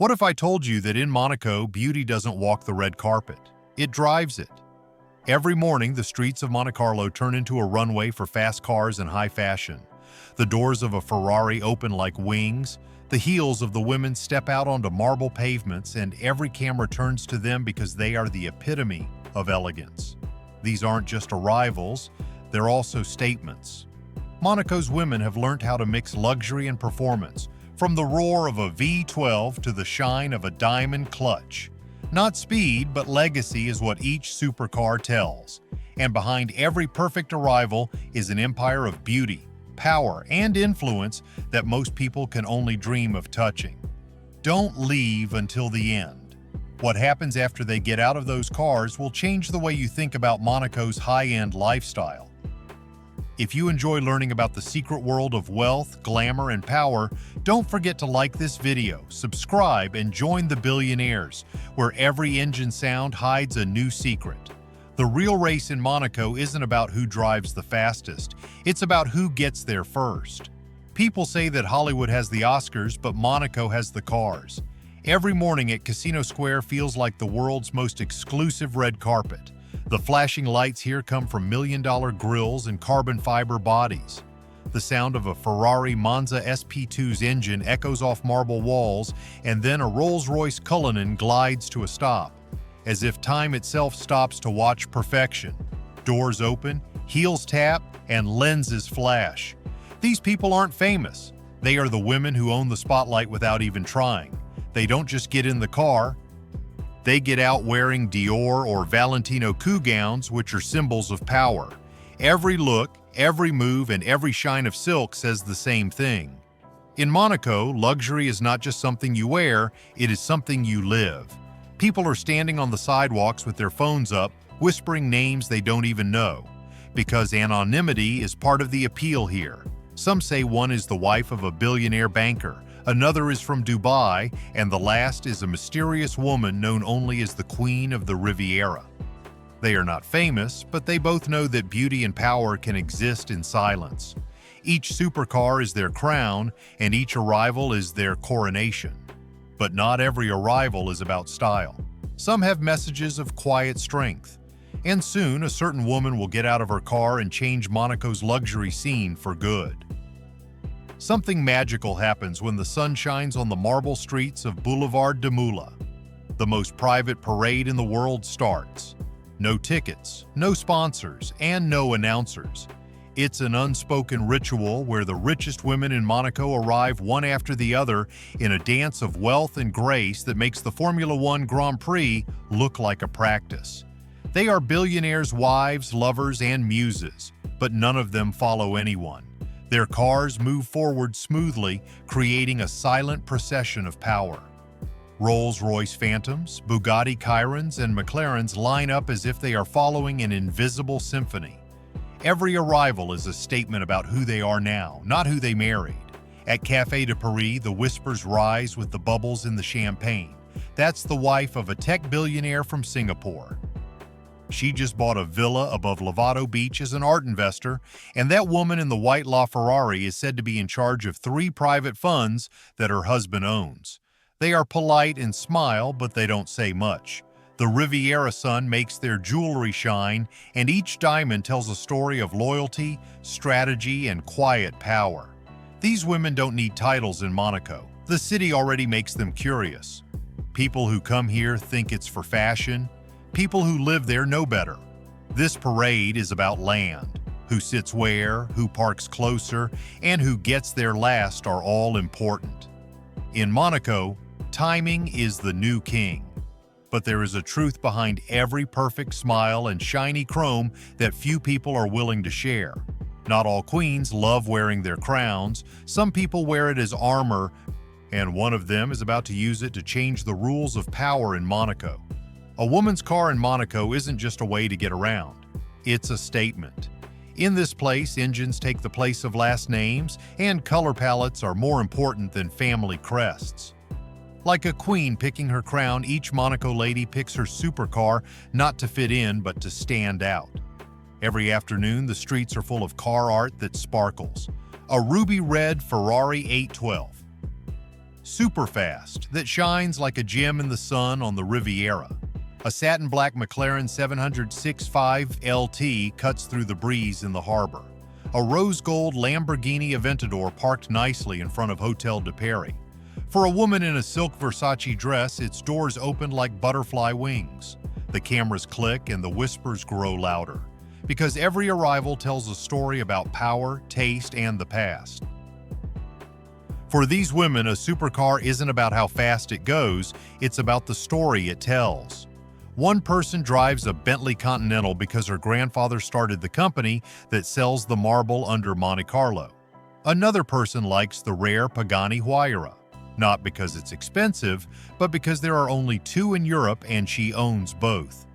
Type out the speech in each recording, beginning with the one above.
What if I told you that in Monaco, beauty doesn't walk the red carpet? It drives it. Every morning, the streets of Monte Carlo turn into a runway for fast cars and high fashion. The doors of a Ferrari open like wings, the heels of the women step out onto marble pavements, and every camera turns to them because they are the epitome of elegance. These aren't just arrivals, they're also statements. Monaco's women have learned how to mix luxury and performance, from the roar of a V12 to the shine of a diamond clutch. Not speed, but legacy is what each supercar tells. And behind every perfect arrival is an empire of beauty, power, and influence that most people can only dream of touching. Don't leave until the end. What happens after they get out of those cars will change the way you think about Monaco's high-end lifestyle. If you enjoy learning about the secret world of wealth, glamour, and power, don't forget to like this video, subscribe, and join the billionaires, where every engine sound hides a new secret. The real race in Monaco isn't about who drives the fastest, it's about who gets there first. People say that Hollywood has the Oscars, but Monaco has the cars. Every morning at Casino Square feels like the world's most exclusive red carpet. The flashing lights here come from million-dollar grills and carbon fiber bodies. The sound of a Ferrari Monza SP2's engine echoes off marble walls, and then a Rolls-Royce Cullinan glides to a stop, as if time itself stops to watch perfection. Doors open, heels tap, and lenses flash. These people aren't famous. They are the women who own the spotlight without even trying. They don't just get in the car. They get out wearing Dior or Valentino coup gowns, which are symbols of power. Every look, every move, and every shine of silk says the same thing. In Monaco, luxury is not just something you wear, it is something you live. People are standing on the sidewalks with their phones up, whispering names they don't even know. Because anonymity is part of the appeal here. Some say one is the wife of a billionaire banker, another is from Dubai, and the last is a mysterious woman known only as the Queen of the Riviera. They are not famous, but they both know that beauty and power can exist in silence. Each supercar is their crown, and each arrival is their coronation. But not every arrival is about style. Some have messages of quiet strength. And soon, a certain woman will get out of her car and change Monaco's luxury scene for good. Something magical happens when the sun shines on the marble streets of Boulevard de Moula. The most private parade in the world starts. No tickets, no sponsors, and no announcers. It's an unspoken ritual where the richest women in Monaco arrive one after the other in a dance of wealth and grace that makes the Formula One Grand Prix look like a practice. They are billionaires' wives, lovers, and muses, but none of them follow anyone. Their cars move forward smoothly, creating a silent procession of power. Rolls-Royce Phantoms, Bugatti Chirons, and McLarens line up as if they are following an invisible symphony. Every arrival is a statement about who they are now, not who they married. At Café de Paris, the whispers rise with the bubbles in the champagne. That's the wife of a tech billionaire from Singapore. She just bought a villa above Lovato Beach as an art investor, and that woman in the white LaFerrari is said to be in charge of 3 private funds that her husband owns. They are polite and smile, but they don't say much. The Riviera sun makes their jewelry shine, and each diamond tells a story of loyalty, strategy, and quiet power. These women don't need titles in Monaco. The city already makes them curious. People who come here think it's for fashion. People who live there know better. This parade is about land. Who sits where, who parks closer, and who gets there last are all important. In Monaco, timing is the new king. But there is a truth behind every perfect smile and shiny chrome that few people are willing to share. Not all queens love wearing their crowns. Some people wear it as armor, and one of them is about to use it to change the rules of power in Monaco. A woman's car in Monaco isn't just a way to get around. It's a statement. In this place, engines take the place of last names, and color palettes are more important than family crests. Like a queen picking her crown, each Monaco lady picks her supercar not to fit in, but to stand out. Every afternoon, the streets are full of car art that sparkles. A ruby red Ferrari 812. super fast, that shines like a gem in the sun on the Riviera. A satin black McLaren 765 LT cuts through the breeze in the harbor. A rose gold Lamborghini Aventador parked nicely in front of Hotel de Paris. For a woman in a silk Versace dress, its doors opened like butterfly wings. The cameras click and the whispers grow louder, because every arrival tells a story about power, taste, and the past. For these women, a supercar isn't about how fast it goes, it's about the story it tells. One person drives a Bentley Continental because her grandfather started the company that sells the marble under Monte Carlo. Another person likes the rare Pagani Huayra, not because it's expensive, but because there are only two in Europe and she owns both.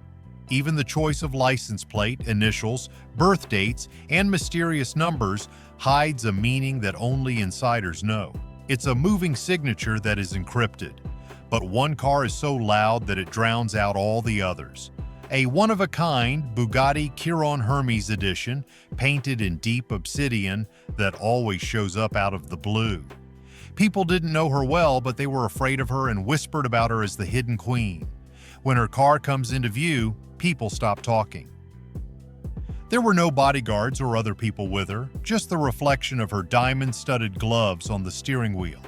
Even the choice of license plate, initials, birth dates, and mysterious numbers hides a meaning that only insiders know. It's a moving signature that is encrypted. But one car is so loud that it drowns out all the others. A one-of-a-kind Bugatti Chiron Hermes edition, painted in deep obsidian, that always shows up out of the blue. People didn't know her well, but they were afraid of her and whispered about her as the hidden queen. When her car comes into view, people stop talking. There were no bodyguards or other people with her, just the reflection of her diamond-studded gloves on the steering wheel.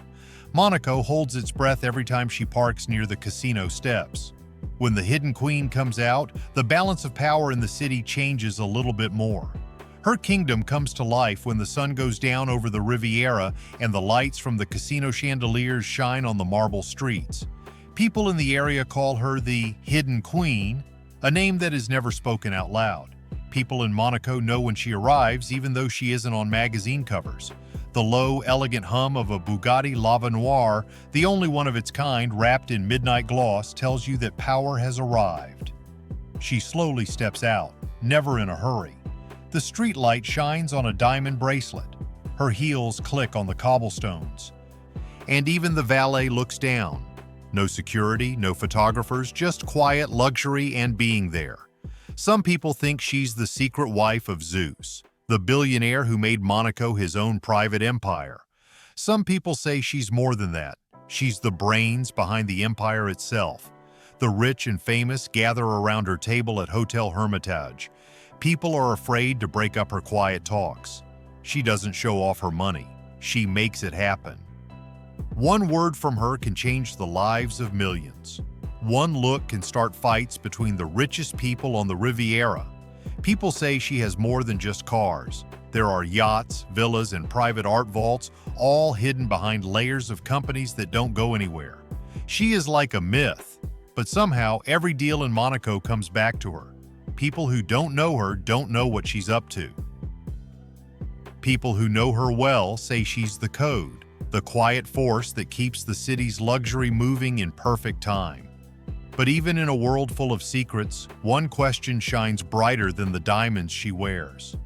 Monaco holds its breath every time she parks near the casino steps. When the hidden queen comes out, the balance of power in the city changes a little bit more. Her kingdom comes to life when the sun goes down over the Riviera and the lights from the casino chandeliers shine on the marble streets. People in the area call her the Hidden Queen, a name that is never spoken out loud. People in Monaco know when she arrives, even though she isn't on magazine covers. The low, elegant hum of a Bugatti Lava Noir, the only one of its kind wrapped in midnight gloss, tells you that power has arrived. She slowly steps out, never in a hurry. The street light shines on a diamond bracelet. Her heels click on the cobblestones. And even the valet looks down. No security, no photographers, just quiet, luxury, and being there. Some people think she's the secret wife of Zeus, the billionaire who made Monaco his own private empire. Some people say she's more than that. She's the brains behind the empire itself. The rich and famous gather around her table at Hotel Hermitage. People are afraid to break up her quiet talks. She doesn't show off her money. She makes it happen. One word from her can change the lives of millions. One look can start fights between the richest people on the Riviera. People say she has more than just cars. There are yachts, villas, and private art vaults, all hidden behind layers of companies that don't go anywhere. She is like a myth, but somehow every deal in Monaco comes back to her. People who don't know her don't know what she's up to. People who know her well say she's the code, the quiet force that keeps the city's luxury moving in perfect time. But even in a world full of secrets, one question shines brighter than the diamonds she wears.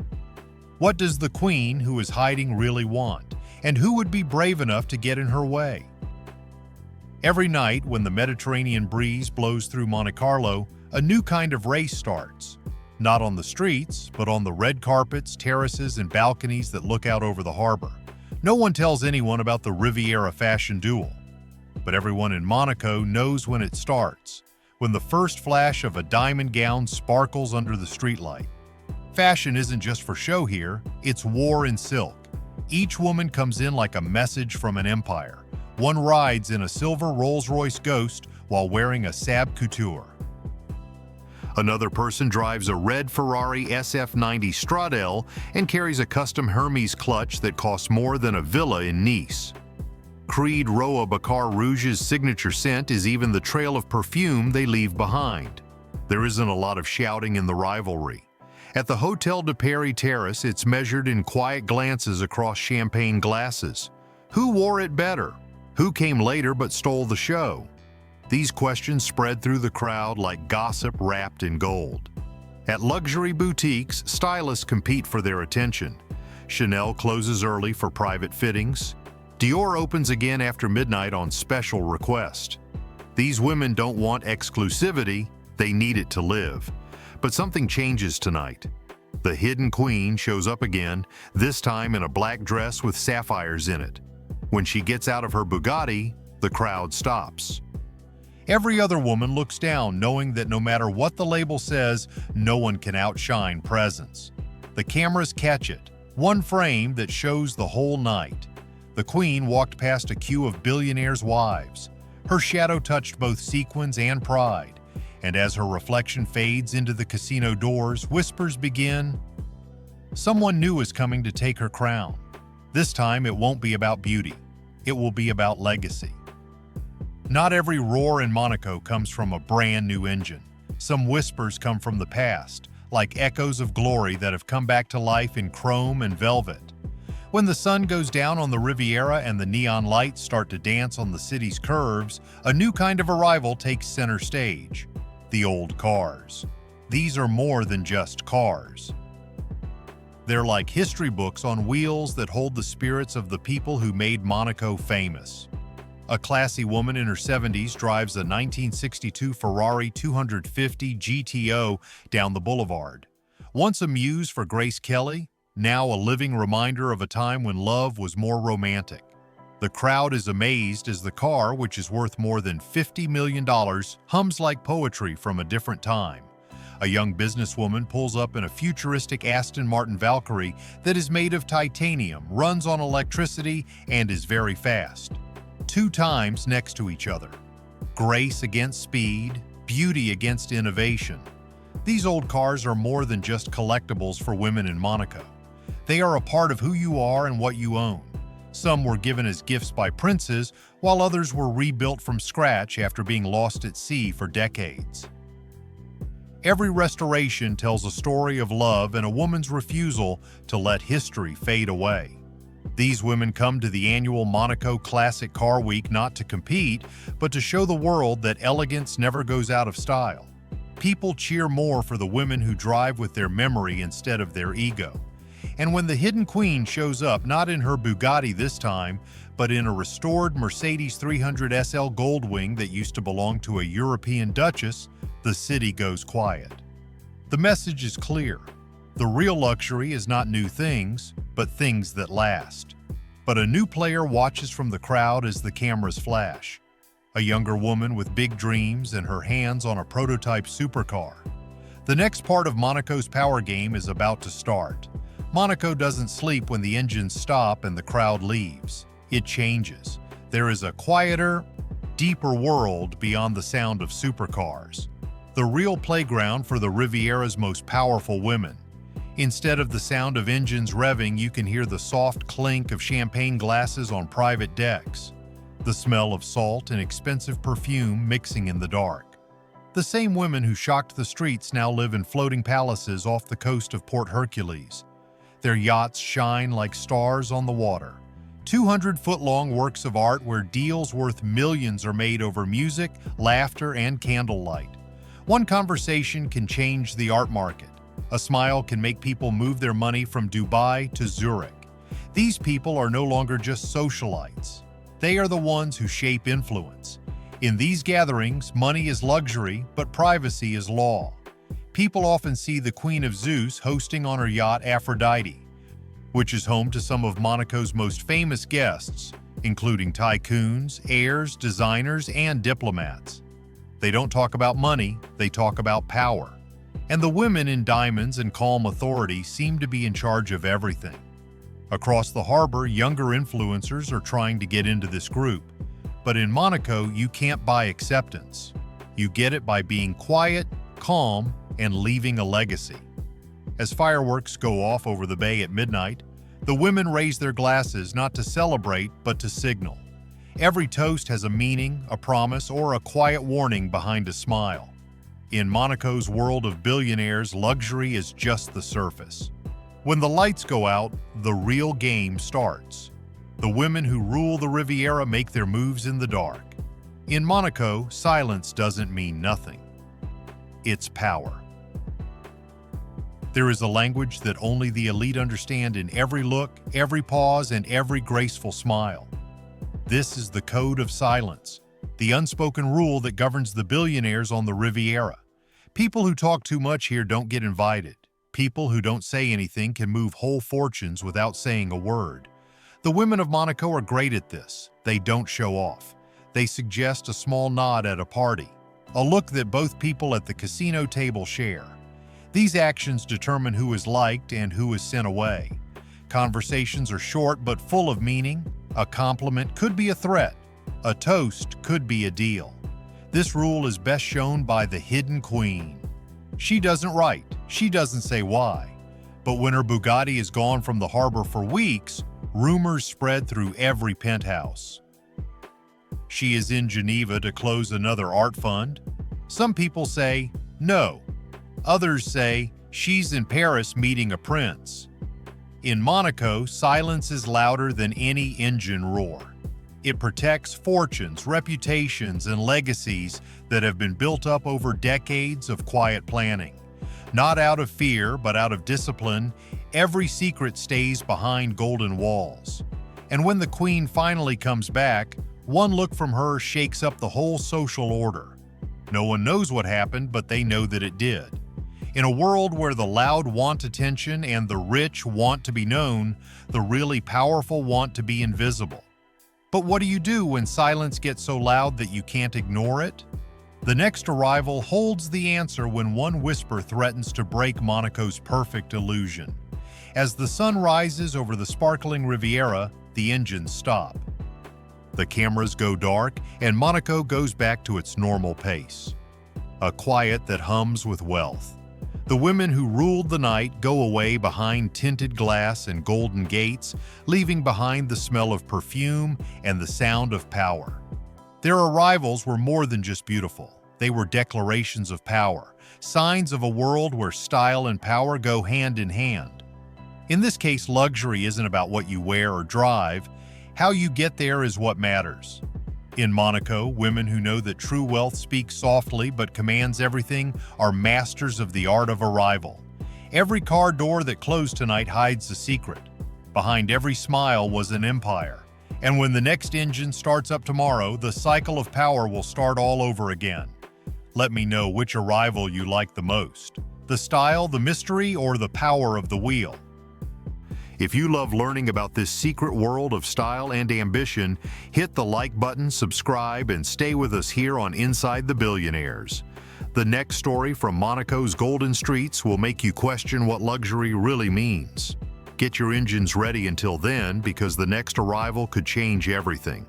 What does the queen who is hiding really want? And who would be brave enough to get in her way? Every night when the Mediterranean breeze blows through Monte Carlo, a new kind of race starts. Not on the streets, but on the red carpets, terraces, and balconies that look out over the harbor. No one tells anyone about the Riviera fashion duel. But everyone in Monaco knows when it starts, when the first flash of a diamond gown sparkles under the streetlight. Fashion isn't just for show here, it's war in silk. Each woman comes in like a message from an empire. One rides in a silver Rolls-Royce Ghost while wearing a Sab Couture. Another person drives a red Ferrari SF90 Stradale and carries a custom Hermes clutch that costs more than a villa in Nice. Creed Roa Bakar Rouge's signature scent is even the trail of perfume they leave behind. There isn't a lot of shouting in the rivalry. At the Hotel de Paris terrace, it's measured in quiet glances across champagne glasses. Who wore it better? Who came later but stole the show? These questions spread through the crowd like gossip wrapped in gold. At luxury boutiques, stylists compete for their attention. Chanel closes early for private fittings. Dior opens again after midnight on special request. These women don't want exclusivity, they need it to live. But something changes tonight. The hidden queen shows up again, this time in a black dress with sapphires in it. When she gets out of her Bugatti, The crowd stops. Every other woman looks down, knowing that no matter what the label says, no one can outshine presence. The cameras catch it, one frame that shows the whole night. The queen walked past a queue of billionaires' wives. Her shadow touched both sequins and pride, and as her reflection fades into the casino doors, whispers begin. Someone new is coming to take her crown. This time it won't be about beauty. It will be about legacy. Not every roar in Monaco comes from a brand new engine. Some whispers come from the past, like echoes of glory that have come back to life in chrome and velvet. When the sun goes down on the Riviera and the neon lights start to dance on the city's curves, a new kind of arrival takes center stage: the old cars. These are more than just cars. They're like history books on wheels that hold the spirits of the people who made Monaco famous. A classy woman in her 70s drives a 1962 Ferrari 250 GTO down the boulevard. Once a muse for Grace Kelly, now a living reminder of a time when love was more romantic. The crowd is amazed as the car, which is worth more than $50 million, hums like poetry from a different time. A young businesswoman pulls up in a futuristic Aston Martin Valkyrie that is made of titanium, runs on electricity, and is very fast. 2 times next to each other. Grace against speed, beauty against innovation. These old cars are more than just collectibles for women in Monaco. They are a part of who you are and what you own. Some were given as gifts by princes, while others were rebuilt from scratch after being lost at sea for decades. Every restoration tells a story of love and a woman's refusal to let history fade away. These women come to the annual Monaco Classic Car Week not to compete, but to show the world that elegance never goes out of style. People cheer more for the women who drive with their memory instead of their ego. And when the hidden queen shows up, not in her Bugatti this time, but in a restored Mercedes 300 SL Goldwing that used to belong to a European duchess, the city goes quiet. The message is clear. The real luxury is not new things, but things that last. But a new player watches from the crowd as the cameras flash. A younger woman with big dreams and her hands on a prototype supercar. The next part of Monaco's power game is about to start. Monaco doesn't sleep when the engines stop and the crowd leaves. It changes. There is a quieter, deeper world beyond the sound of supercars. The real playground for the Riviera's most powerful women. Instead of the sound of engines revving, you can hear the soft clink of champagne glasses on private decks, the smell of salt and expensive perfume mixing in the dark. The same women who shocked the streets now live in floating palaces off the coast of Port Hercules. Their yachts shine like stars on the water. 200-foot-long works of art where deals worth millions are made over music, laughter, and candlelight. One conversation can change the art market. A smile can make people move their money from Dubai to Zurich. These people are no longer just socialites. They are the ones who shape influence. In these gatherings, money is luxury, but privacy is law. People often see the Queen of Zeus hosting on her yacht Aphrodite, which is home to some of Monaco's most famous guests, including tycoons, heirs, designers, and diplomats. They don't talk about money, they talk about power. And the women in diamonds and calm authority seem to be in charge of everything. Across the harbor, younger influencers are trying to get into this group. But in Monaco, you can't buy acceptance. You get it by being quiet, calm, and leaving a legacy. As fireworks go off over the bay at midnight, the women raise their glasses not to celebrate, but to signal. Every toast has a meaning, a promise, or a quiet warning behind a smile. In Monaco's world of billionaires, luxury is just the surface. When the lights go out, the real game starts. The women who rule the Riviera make their moves in the dark. In Monaco, silence doesn't mean nothing. It's power. There is a language that only the elite understand in every look, every pause, and every graceful smile. This is the code of silence, the unspoken rule that governs the billionaires on the Riviera. People who talk too much here don't get invited. People who don't say anything can move whole fortunes without saying a word. The women of Monaco are great at this. They don't show off. They suggest a small nod at a party, a look that both people at the casino table share. These actions determine who is liked and who is sent away. Conversations are short but full of meaning. A compliment could be a threat. A toast could be a deal. This rule is best shown by the hidden queen. She doesn't write, she doesn't say why. But when her Bugatti is gone from the harbor for weeks, rumors spread through every penthouse. She is in Geneva to close another art fund. Some people say, no. Others say, she's in Paris meeting a prince. In Monaco, silence is louder than any engine roar. It protects fortunes, reputations, and legacies that have been built up over decades of quiet planning. Not out of fear, but out of discipline, every secret stays behind golden walls. And when the queen finally comes back, one look from her shakes up the whole social order. No one knows what happened, but they know that it did. In a world where the loud want attention and the rich want to be known, the really powerful want to be invisible. But what do you do when silence gets so loud that you can't ignore it? The next arrival holds the answer when one whisper threatens to break Monaco's perfect illusion. As the sun rises over the sparkling Riviera, the engines stop. The cameras go dark, and Monaco goes back to its normal pace. A quiet that hums with wealth. The women who ruled the night go away behind tinted glass and golden gates, leaving behind the smell of perfume and the sound of power. Their arrivals were more than just beautiful. They were declarations of power, signs of a world where style and power go hand in hand. In this case, luxury isn't about what you wear or drive. How you get there is what matters. In Monaco, women who know that true wealth speaks softly but commands everything are masters of the art of arrival. Every car door that closed tonight hides a secret. Behind every smile was an empire. And when the next engine starts up tomorrow, the cycle of power will start all over again. Let me know which arrival you like the most. The style, the mystery, or the power of the wheel. If you love learning about this secret world of style and ambition, hit the like button, subscribe, and stay with us here on Inside the Billionaires. The next story from Monaco's golden streets will make you question what luxury really means. Get your engines ready until then, because the next arrival could change everything.